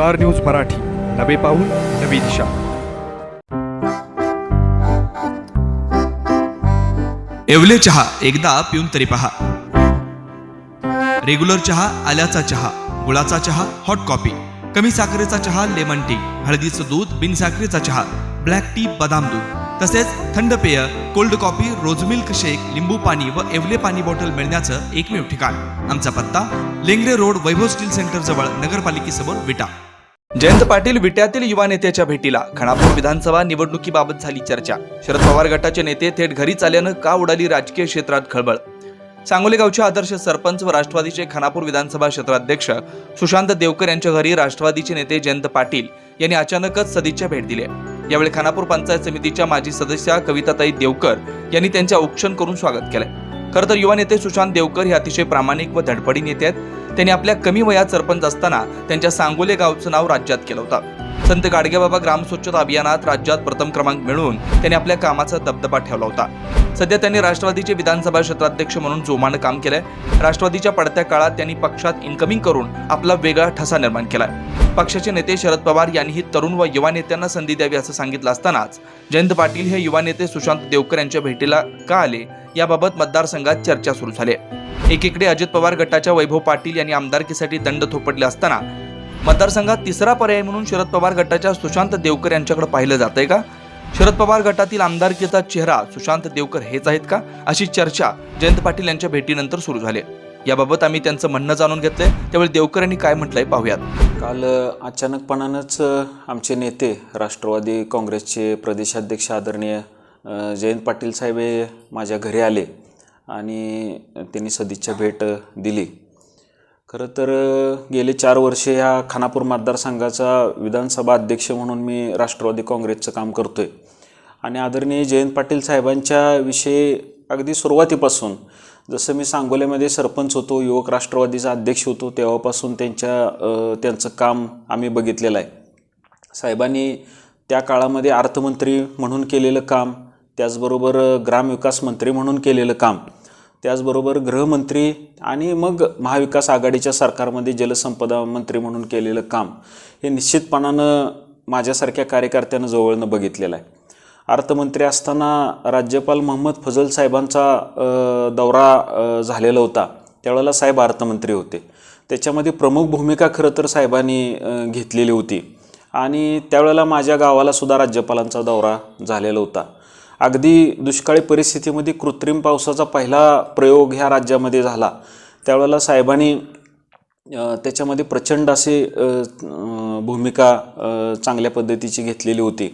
Star news Marathi, नवे पाऊल नवी दिशा. येवले चहा एकदा पिऊन तरी पहा. रेग्युलर चहा, आल्याचा चहा, गुळाचा चहा, हॉट कॉफी, कमी साखरेचा चहा, लेमन टी, हळदीचं दूध, बिन साखरेचा चहा, ब्लॅक टी, बदाम दूध, तसेच थंड पेय, कोल्ड कॉफी, रोज मिल्क शेक, लिंबू पाणी व येवले पाणी बॉटल मिळण्याचं एकमेव ठिकाण. आमचा पत्ता लेंगरे रोड, वैभव स्टील सेंटर जवळ, नगरपालिकेसमोर, विटा. जयंत पाटील विट्यातील युवा नेत्याच्या भेटीला. खानापूर विधानसभा निवडणुकीबाबत झाली चर्चा. शरद पवार गटाचे नेते थेट घरीच आल्यानं का उडाली राजकीय क्षेत्रात खळबळ. सांगोले गावचे आदर्श सरपंच व राष्ट्रवादीचे खानापूर विधानसभा क्षेत्राध्यक्ष सुशांत देवकर यांच्या घरी राष्ट्रवादीचे नेते जयंत पाटील यांनी अचानकच सदिच्छा भेट दिली. यावेळी खानापूर पंचायत समितीच्या माजी सदस्या कविताताई देवकर यांनी त्यांचे औक्षण करून स्वागत केले. खरं तर युवा नेते सुशांत देवकर हे अतिशय प्रामाणिक व धडपडी नेते आहेत. त्यांनी आपल्या कमी वयात सरपंच असताना त्यांच्या सांगोले गावचं नाव राज्यात केलं होतं. संत गाडगेबाबा ग्राम स्वच्छता अभियानात राज्यात प्रथम क्रमांक मिळवून त्यांनी आपल्या कामाचा दबदबा ठेवला होता. सध्या त्यांनी राष्ट्रवादीचे विधानसभा क्षेत्राध्यक्ष म्हणून जोमानं काम केलंय. राष्ट्रवादीच्या पडत्या काळात त्यांनी पक्षात इन्कमिंग करून आपला वेगळा ठसा निर्माण केलाय. पक्षाचे नेते शरद पवार यांनीही तरुण व युवा नेत्यांना संधी द्यावी असं सांगितलं असतानाच जयंत पाटील हे युवा नेते सुशांत देवकर यांच्या भेटीला का आले याबाबत मतदारसंघात चर्चा सुरू झाली. एकीकडे अजित पवार गटाच्या वैभव पाटील यांनी आमदारकीसाठी दंड थोपटले असताना मतदारसंघात तिसरा पर्याय म्हणून शरद पवार गटाच्या सुशांत देवकर यांच्याकडे पाहिलं जातंय का? शरद पवार गटातील आमदारकीचा चेहरा सुशांत देवकर हेच आहेत का, अशी चर्चा जयंत पाटील यांच्या भेटीनंतर सुरू झाली. याबाबत आम्ही त्यांचं म्हणणं जाणून घेतलंय. त्यावेळी देवकर यांनी काय म्हटलंय पाहूयात. काल अचानकपणानंच आमचे नेते राष्ट्रवादी काँग्रेसचे प्रदेशाध्यक्ष आदरणीय जयंत पाटील साहेब हे माझ्या घरी आले आणि त्यांनी सदिच्छा भेट दिली. खरं तर गेले 4 वर्षे ह्या खानापूर मतदारसंघाचा विधानसभा अध्यक्ष म्हणून मी राष्ट्रवादी काँग्रेसचं काम करतो आहे आणि आदरणीय जयंत पाटील साहेबांच्या विषयी अगदी सुरुवातीपासून जसं मी सांगोल्यामध्ये सरपंच होतो, युवक राष्ट्रवादीचा अध्यक्ष होतो, तेव्हापासून त्यांचं काम आम्ही बघितलेलं आहे. साहेबांनी त्या काळामध्ये अर्थमंत्री म्हणून केलेलं काम, त्याचबरोबर ग्रामविकास मंत्री म्हणून केलेलं काम, त्याचबरोबर गृहमंत्री आणि मग महाविकास आघाडीच्या सरकारमध्ये जलसंपदा मंत्री म्हणून केलेलं काम हे निश्चितपणानं माझ्यासारख्या कार्यकर्त्यानं जवळनं बघितलेलं आहे. अर्थमंत्री असताना राज्यपाल मोहम्मद फजल साहेबांचा दौरा झालेला होता. त्यावेळेला साहेब अर्थमंत्री होते. त्याच्यामध्ये प्रमुख भूमिका खरं तर साहेबांनी घेतलेली होती आणि त्यावेळेला माझ्या गावाला सुद्धा राज्यपालांचा दौरा झालेला होता. अगदी दुष्काळी परिस्थितीमध्ये कृत्रिम पावसाचा पहिला प्रयोग ह्या राज्यामध्ये झाला. त्यावेळेला साहेबांनी त्याच्यामध्ये प्रचंड अशी भूमिका चांगल्या पद्धतीची घेतलेली होती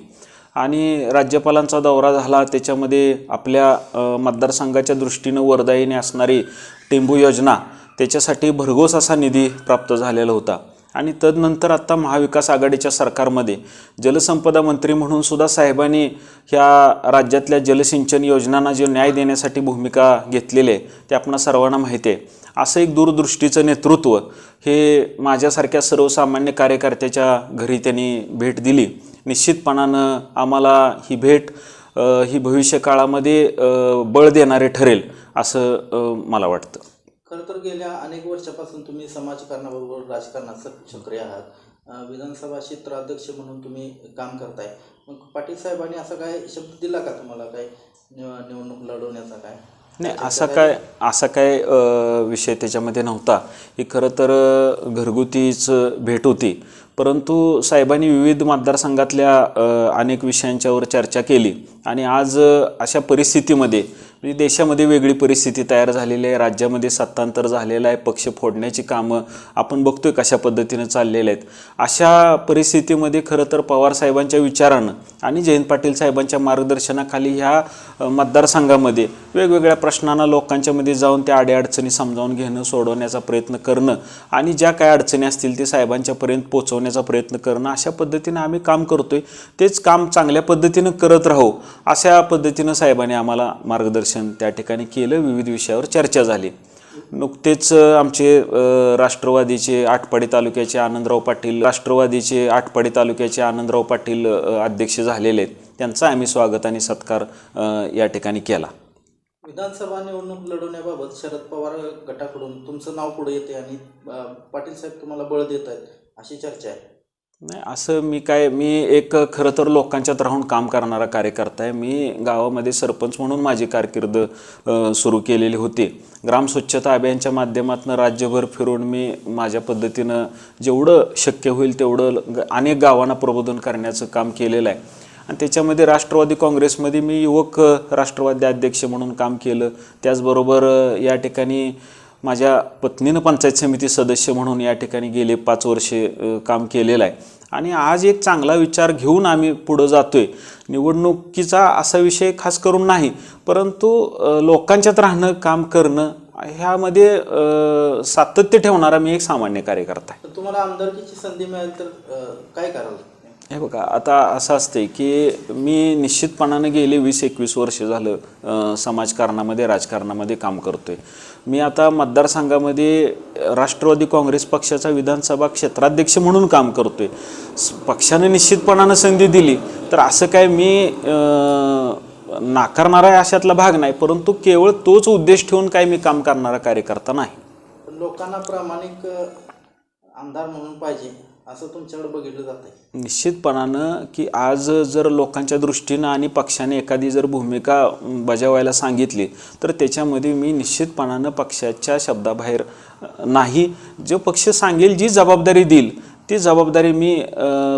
आणि राज्यपालांचा दौरा झाला. त्याच्यामध्ये आपल्या मतदारसंघाच्या दृष्टीनं वरदायीने असणारी टेंबू योजना त्याच्यासाठी भरघोस असा निधी प्राप्त झालेला होता आणि तदनंतर आता महाविकास आघाडीच्या सरकारमध्ये जलसंपदा मंत्री म्हणून सुद्धा साहेबांनी ह्या राज्यातल्या जलसिंचन योजनांना जे न्याय देण्यासाठी भूमिका घेतलेली आहे ते आपणा सर्वांना माहिती आहे. असं एक दूरदृष्टीचं नेतृत्व हे माझ्यासारख्या सर्वसामान्य कार्यकर्त्याच्या घरी त्यांनी भेट दिली. निश्चितपणानं आम्हाला ही भेट ही भविष्यकाळामध्ये बळ देणारे ठरेल असं मला वाटतं. खरं तर गेल्या अनेक वर्षापासून तुम्ही समाजकारणाबरोबर राजकारणात सक्रिय आहात. विधानसभा क्षेत्राध्यक्ष म्हणून तुम्ही काम करताय. मग पाटील साहेबांनी असा काय शब्द दिला का तुम्हाला, काय निवडणूक लढवण्याचा? काय नाही, असा काय विषय त्याच्यामध्ये नव्हता. ही खरं तर घरगुतीच भेट होती. परंतु साहेबांनी विविध मतदारसंघातल्या अनेक विषयांच्यावर चर्चा केली आणि आज अशा परिस्थितीमध्ये म्हणजे देशामध्ये वेगळी परिस्थिती तयार झालेली आहे. राज्यामध्ये सत्तांतर झालेलं आहे. पक्ष फोडण्याची कामं आपण बघतोय कशा पद्धतीनं चाललेले आहेत. अशा परिस्थितीमध्ये खरं तर पवारसाहेबांच्या विचारानं आणि जयंत पाटील साहेबांच्या मार्गदर्शनाखाली ह्या मतदारसंघामध्ये वेगवेगळ्या प्रश्नांना लोकांच्यामध्ये जाऊन त्या अडीअडचणी समजावून घेणं, सोडवण्याचा प्रयत्न करणं आणि ज्या काय अडचणी असतील ते साहेबांच्यापर्यंत पोहोचवण्याचा प्रयत्न करणं, अशा पद्धतीनं आम्ही काम करतोय. तेच काम चांगल्या पद्धतीनं करत राहू अशा पद्धतीनं साहेबांनी आम्हाला मार्गदर्शन त्या ठिकाणी केलं. विविध विषयावर चर्चा झाली. नुकतेच आमचे राष्ट्रवादीचे आटपाडी तालुक्याचे आनंदराव पाटील अध्यक्ष झालेले आहेत. त्यांचा आम्ही स्वागत आणि सत्कार या ठिकाणी केला. विधानसभा निवडणूक लढवण्याबाबत शरद पवार गटाकडून तुमचं नाव पुढे येते आणि पाटील साहेब तुम्हाला बळ देत आहेत अशी चर्चा आहे. नाही असं मी एक खरं तर लोकांच्यात राहून काम करणारा कार्यकर्ता आहे. मी गावामध्ये सरपंच म्हणून माझी कारकीर्द सुरू केलेली होती. ग्राम स्वच्छता अभियानच्या माध्यमातून राज्यभर फिरून मी माझ्या पद्धतीनं जेवढं शक्य होईल तेवढं अनेक गावांना प्रबोधन करण्याचं काम केलेलं आहे. आणि त्याच्यामध्ये राष्ट्रवादी काँग्रेसमध्ये मी युवक राष्ट्रवादी अध्यक्ष म्हणून काम केलं. त्याचबरोबर या ठिकाणी माझ्या पत्नीनं पंचायत समिती सदस्य म्हणून या ठिकाणी गेले 5 वर्षे काम केलेलं आहे. आणि आज एक चांगला विचार घेऊन आम्ही पुढं जातो आहे. निवडणुकीचा असा विषय खास करून नाही, परंतु लोकांच्यात राहणं, काम करणं ह्यामध्ये सातत्य ठेवणारा मी एक सामान्य कार्यकर्ता आहे. तर तुम्हाला आमदारकीची संधी मिळेल तर काय कराल? हे बघा, आता असं असतंय की मी निश्चितपणानं गेले 20-21 वर्ष झालं समाजकारणामध्ये, राजकारणामध्ये काम करतोय. मी आता मतदारसंघामध्ये राष्ट्रवादी काँग्रेस पक्षाचा विधानसभा क्षेत्राध्यक्ष म्हणून काम करतोय. पक्षाने निश्चितपणानं संधी दिली तर असं काय मी नाकारणारा आहे अशातला भाग नाही, परंतु केवळ तोच उद्देश ठेवून काय मी काम करणारा कार्यकर्ता नाही. लोकांना प्रामाणिक आमदार म्हणून पाहिजे असं तुमच्याकडे बघितलं जातंय. निश्चितपणानं की आज जर लोकांच्या दृष्टीनं आणि पक्षाने एखादी जर भूमिका बजावायला सांगितली तर त्याच्यामध्ये मी निश्चितपणानं पक्षाच्या शब्दाबाहेर नाही. जो पक्ष सांगेल, जी जबाबदारी देईल ती जबाबदारी मी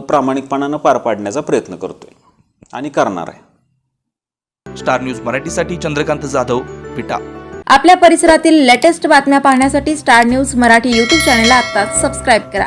प्रामाणिकपणानं पार पाडण्याचा प्रयत्न करतोय आणि करणार आहे. स्टार न्यूज मराठीसाठी चंद्रकांत जाधव, विटा. आपल्या परिसरातील लेटेस्ट बातम्या पाहण्यासाठी स्टार न्यूज मराठी यूट्यूब चॅनलला आत्ताच सबस्क्राईब करा.